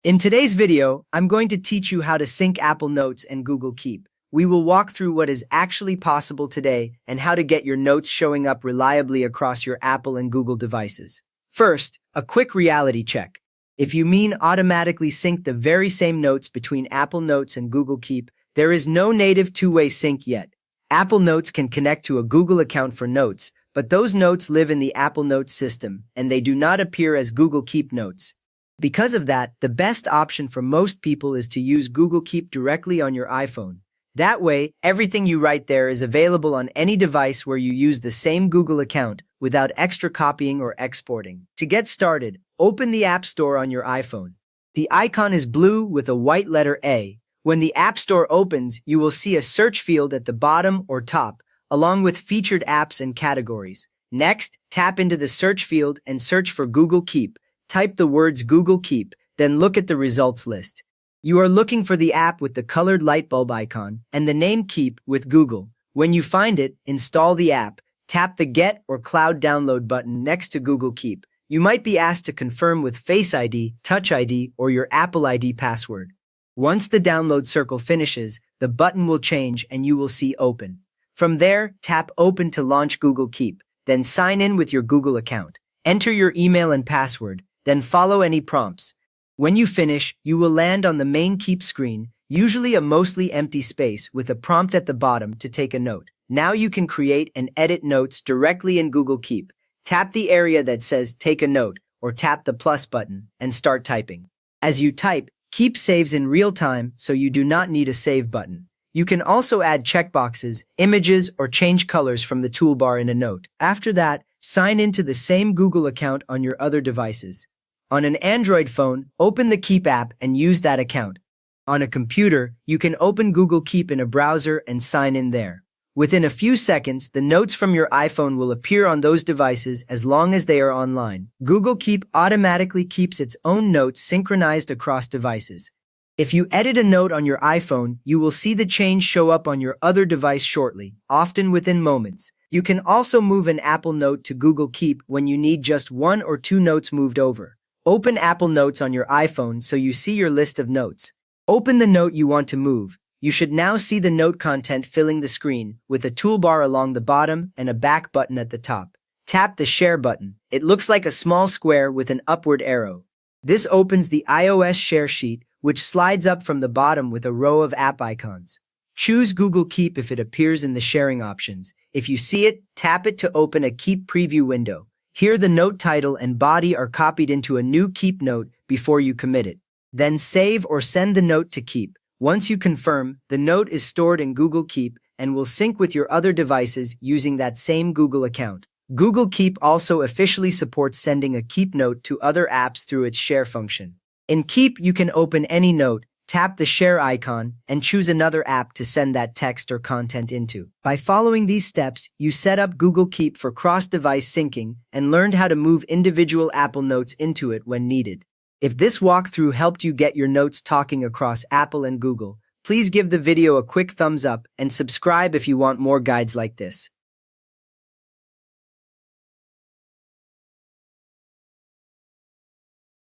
In today's video, I'm going to teach you how to sync Apple Notes and Google Keep. We will walk through what is actually possible today and how to get your notes showing up reliably across your Apple and Google devices. First, a quick reality check. If you mean automatically sync the very same notes between Apple Notes and Google Keep, there is no native two-way sync yet. Apple Notes can connect to a Google account for notes, but those notes live in the Apple Notes system, and they do not appear as Google Keep notes. Because of that, the best option for most people is to use Google Keep directly on your iPhone. That way, everything you write there is available on any device where you use the same Google account without extra copying or exporting. To get started, open the App Store on your iPhone. The icon is blue with a white letter A. When the App Store opens, you will see a search field at the bottom or top, along with featured apps and categories. Next, tap into the search field and search for Google Keep. Type the words Google Keep, then look at the results list. You are looking for the app with the colored light bulb icon and the name Keep with Google. When you find it, install the app. Tap the Get or Cloud Download button next to Google Keep. You might be asked to confirm with Face ID, Touch ID, or your Apple ID password. Once the download circle finishes, the button will change and you will see Open. From there, tap Open to launch Google Keep. Then sign in with your Google account. Enter your email and password. Then follow any prompts. When you finish, you will land on the main Keep screen, usually a mostly empty space with a prompt at the bottom to take a note. Now you can create and edit notes directly in Google Keep. Tap the area that says Take a Note or tap the plus button and start typing. As you type, Keep saves in real time, so you do not need a save button. You can also add checkboxes, images, or change colors from the toolbar in a note. After that, sign into the same Google account on your other devices. On an Android phone, open the Keep app and use that account. On a computer, you can open Google Keep in a browser and sign in there. Within a few seconds, the notes from your iPhone will appear on those devices as long as they are online. Google Keep automatically keeps its own notes synchronized across devices. If you edit a note on your iPhone, you will see the change show up on your other device shortly, often within moments. You can also move an Apple Note to Google Keep when you need just one or two notes moved over. Open Apple Notes on your iPhone so you see your list of notes. Open the note you want to move. You should now see the note content filling the screen, with a toolbar along the bottom and a back button at the top. Tap the Share button. It looks like a small square with an upward arrow. This opens the iOS Share sheet, which slides up from the bottom with a row of app icons. Choose Google Keep if it appears in the sharing options. If you see it, tap it to open a Keep preview window. Here the note title and body are copied into a new Keep note before you commit it. Then save or send the note to Keep. Once you confirm, the note is stored in Google Keep and will sync with your other devices using that same Google account. Google Keep also officially supports sending a Keep note to other apps through its share function. In Keep, you can open any note, tap the share icon, and choose another app to send that text or content into. By following these steps, you set up Google Keep for cross-device syncing and learned how to move individual Apple Notes into it when needed. If this walkthrough helped you get your notes talking across Apple and Google, please give the video a quick thumbs up and subscribe if you want more guides like this.